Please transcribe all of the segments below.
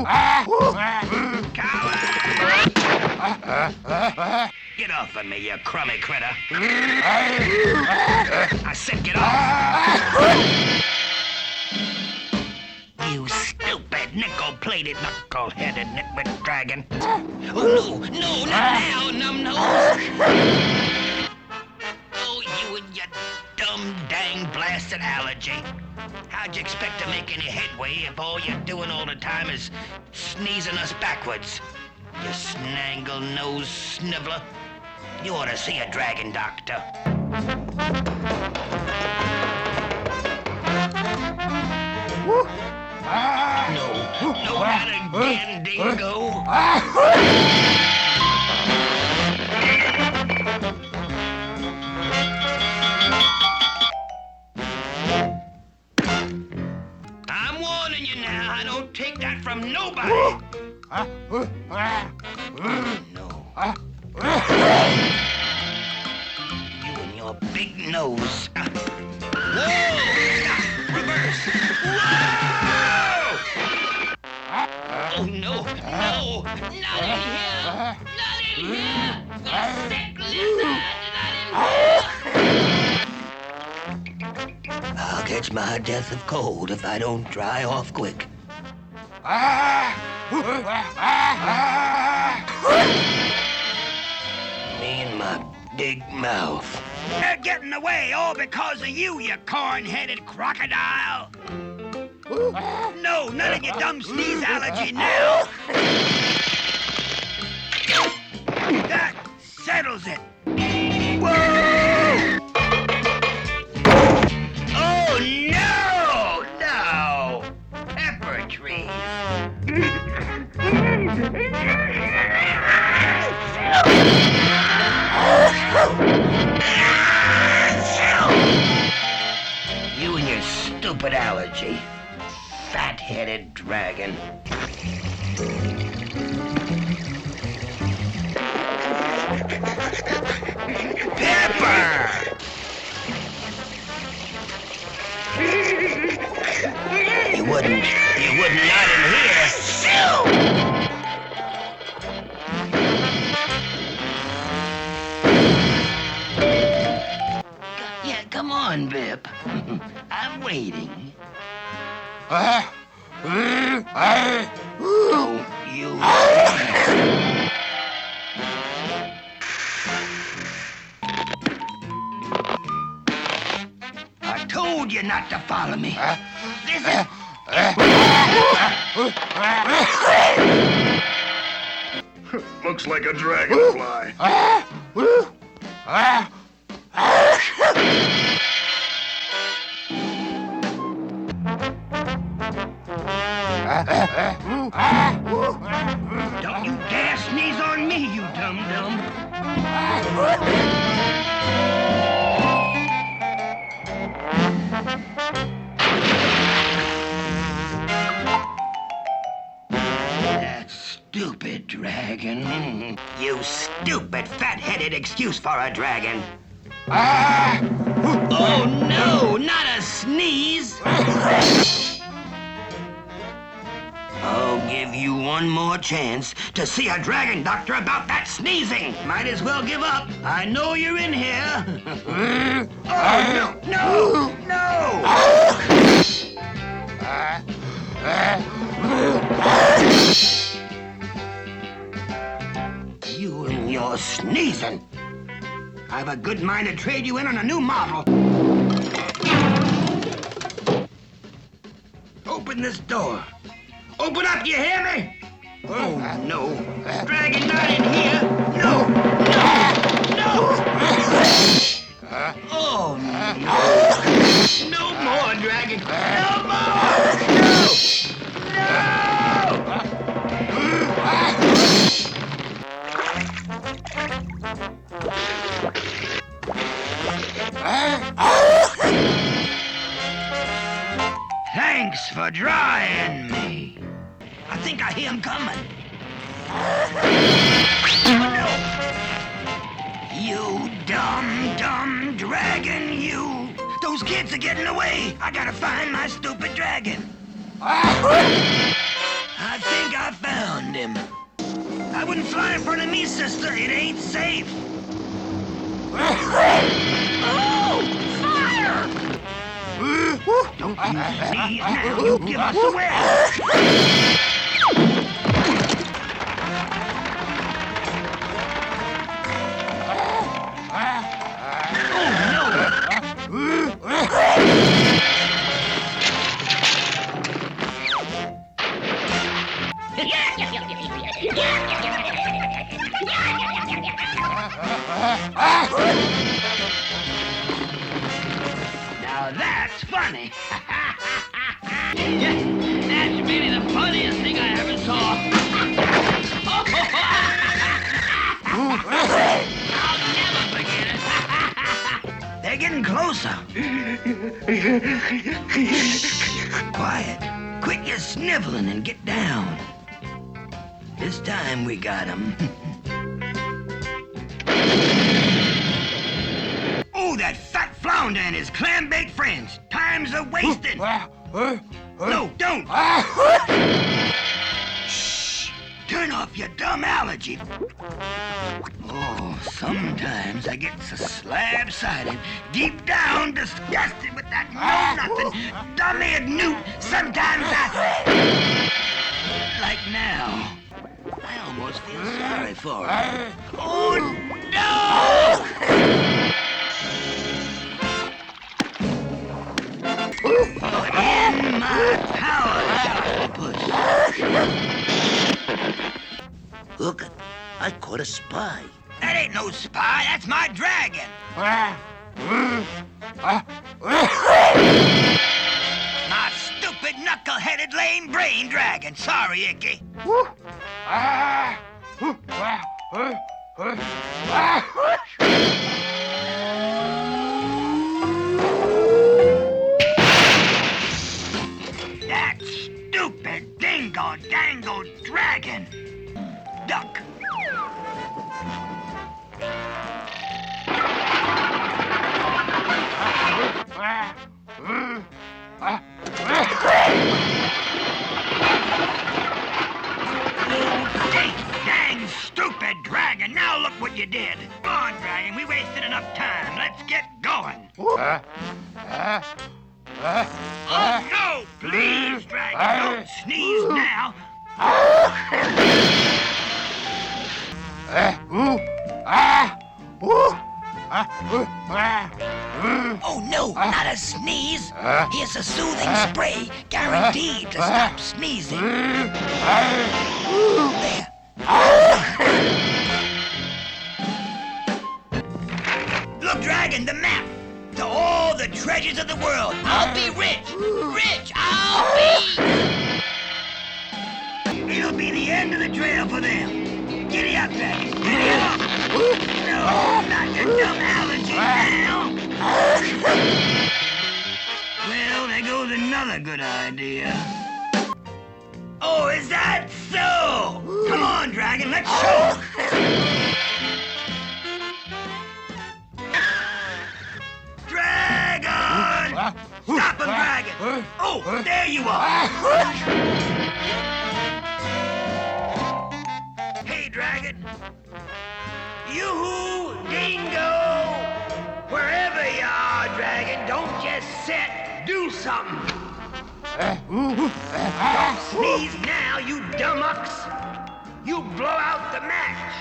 Coward! Get off of me, you crummy critter. I said get off. You stupid, nickel-plated, knuckle-headed nitwit dragon. Oh, no, not now, numb-nose. Oh, you and your dumb, dang, blasted allergy. How'd you expect to make any headway if all you're doing all the time is sneezing us backwards? You snangle-nosed sniveler. You ought to see a dragon doctor. No, not again, Dingo. I'm warning you now, I don't take that from nobody. No. You and your big nose. Whoa! Stop! Reverse! Whoa! Oh, no! No! Not in here! Not in here! The sick lizard! Not in here! I'll catch my death of cold if I don't dry off quick. Me and my big mouth. They're getting away all because of you, you corn-headed crocodile. No, none of your dumb sneeze allergy now. That settles it. Whoa! Oh, no! No! Pepper trees. You and your stupid allergy. Fat-headed dragon. Pepper! You wouldn't not in here. Yeah, come on, Vip. I'm waiting. Don't you I told you not to follow me. This is... Looks like a dragonfly. Don't you dare sneeze on me, you dum-dum. That stupid dragon. You stupid, fat-headed excuse for a dragon. Oh, no, not a sneeze. I'll give you one more chance to see a dragon doctor about that sneezing. Might as well give up. I know you're in here. Oh, no, no, no! You and your sneezing. I have a good mind to trade you in on a new model. Open this door. Open up, you hear me? Oh, no. Dragon not in here. No, no, no. Oh, no. No more, dragon. No more. Thanks for drying me. I think I hear him coming. Oh, no. You dumb dragon, you. Those kids are getting away. I gotta find my stupid dragon. I I think I found him. I wouldn't fly in front of me, sister. It ain't safe. Oh! Fire! Don't use the knees now. You give us away. Now that's funny. That's really the funniest thing I ever saw. I'll never forget it. They're getting closer. Quiet. Quit your sniveling and get down. This time we got him. Oh, that fat flounder and his clam-baked friends. Time's a-wasting. No, don't. Shh. Turn off your dumb allergy. Oh, sometimes I get so slab-sided, deep down disgusted with that know-nothing, dumb-eared newt. Sometimes I... Like now. I almost feel sorry for him. Oh, no! In my power, octopus. Look, I caught a spy. That ain't no spy. That's my dragon. My stupid, knuckle-headed, lame-brain dragon. Sorry, Icky. That stupid, dingo-dango dragon. Duck. Dang stupid dragon! Now look what you did. Come on, dragon. We wasted enough time. Let's get going. Oh, no! Please, dragon, don't sneeze now. Oh, no, not a sneeze. Here's a soothing spray, guaranteed to stop sneezing. There. Look, dragon, the map. To all the treasures of the world. I'll be rich. Rich, I'll be. It'll be the end of the trail for them. Giddy up, dragon. Giddy up. No, not your dumb allergy now. Well, there goes another good idea. Oh, is that so? Come on, dragon, let's show. Dragon! Stop him, dragon! Oh, there you are! Hey, dragon! Yoo-hoo, dingo! Wherever you are, dragon, don't just sit. Do something. Don't sneeze now, you dummucks. You blow out the match.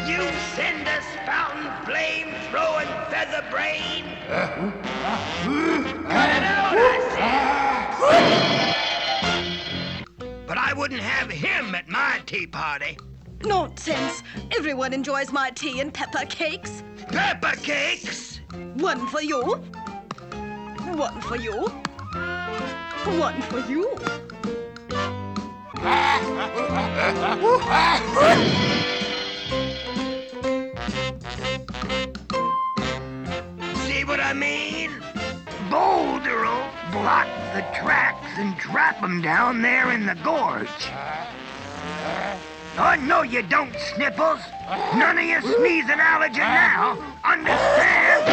You send a spouting, flame-throwing feather brain. Cut it out, I said. But I wouldn't have him at my tea party. Nonsense. Everyone enjoys my tea and pepper cakes. Pepper cakes? One for you. One for you. One for you. See what I mean? Boulder'll block the tracks and trap 'em down there in the gorge. Oh, no, you don't, Sniffles. None of your sneezing allergy now. Understand?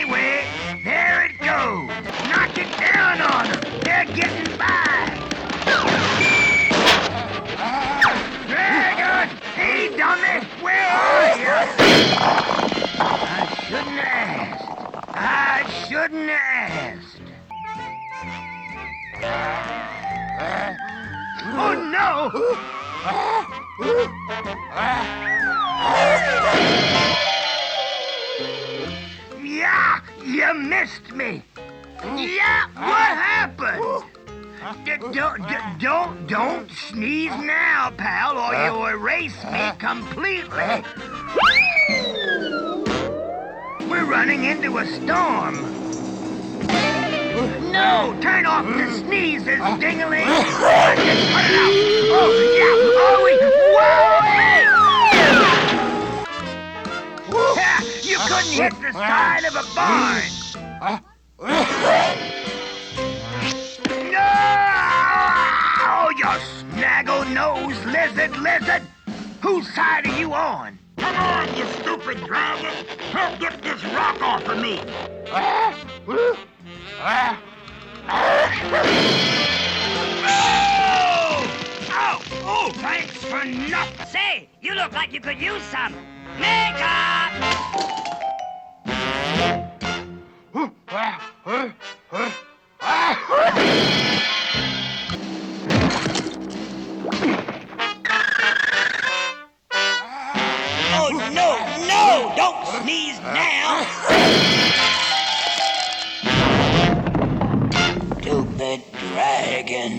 Anyway, there it goes. Knock it down on them. They're getting by. Dragon! Hey, dummy! Where are you? I shouldn't have asked. Oh, no! Yeah, you missed me. Yeah, what happened? Don't sneeze now, pal, or you'll erase me completely. We're running into a storm. No, turn off the sneezes, ding-a-ling. Just cut it out. Oh, yeah, whoa! Yeah, you couldn't hit the side of a barn. No! You snaggle-nosed lizard! Whose side are you on? Come on, you stupid dragon! Help get this rock off of me! Oh, thanks for nothing! Say, you look like you could use some makeup! Oh, no! Don't sneeze now! Stupid dragon.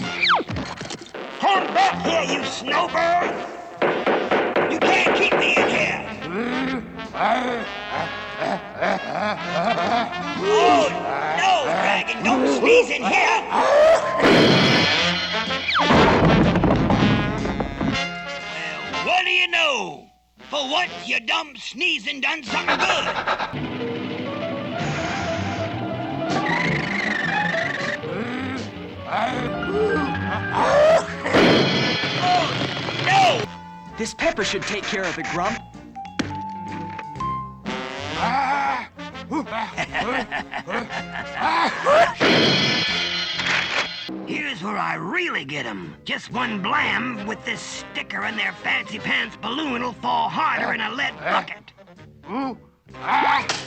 Hold back here, you snowbird! You can't keep me in here! Oh, no, dragon! Don't sneeze in here! Well, what do you know? For once, your dumb sneezing done something good. Oh, no! This pepper should take care of the Grump. Here's where I really get 'em. Just one blam with this sticker and their fancy pants balloon will fall harder in a lead bucket.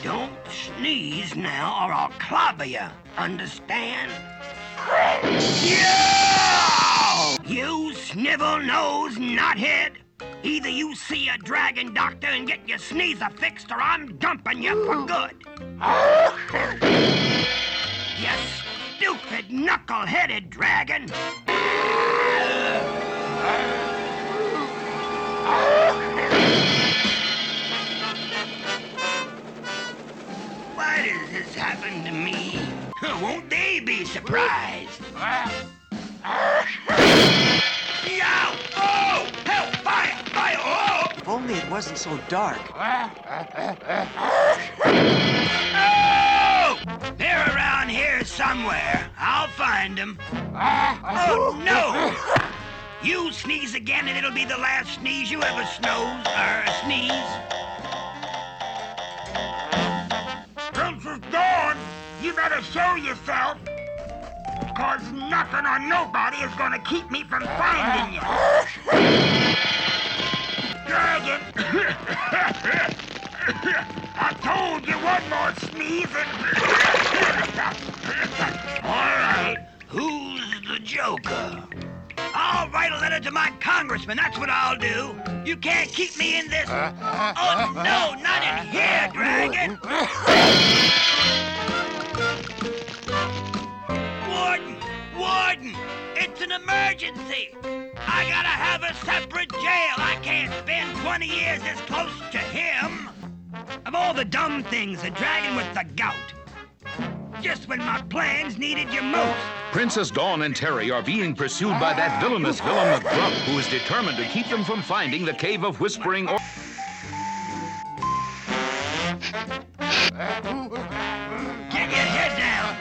Don't sneeze now or I'll clobber you. Understand? Yeah! You snivel-nosed knothead! Either you see a dragon doctor and get your sneezer fixed or I'm dumping you for good. You stupid knuckle-headed dragon! Why does this happen to me? Won't they be surprised? Yow! Oh! Help! Fire! Fire! Oh! If only it wasn't so dark. Oh! They're around here somewhere. I'll find them. Oh, no! You sneeze again and it'll be the last sneeze you ever sneeze. Princess Dawn, you better show yourself. Cause nothing or nobody is gonna keep me from finding you. Dragon! I told you one more sneeze and... All right, who's the Joker? I'll write a letter to my congressman, that's what I'll do. You can't keep me in this... Oh, no, not in here, Dragon! Warden! It's an emergency! I gotta have a separate jail! I can't spend 20 years as close to him! Of all the dumb things, a dragon with the gout. Just when my plans needed you most. Princess Dawn and Terry are being pursued by that villainous villain Grump, who is determined to keep them from finding the Cave of Whispering or... Get your head down!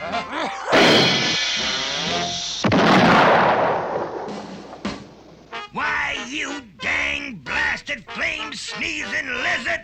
Why, you dang blasted flame-sneezing lizard!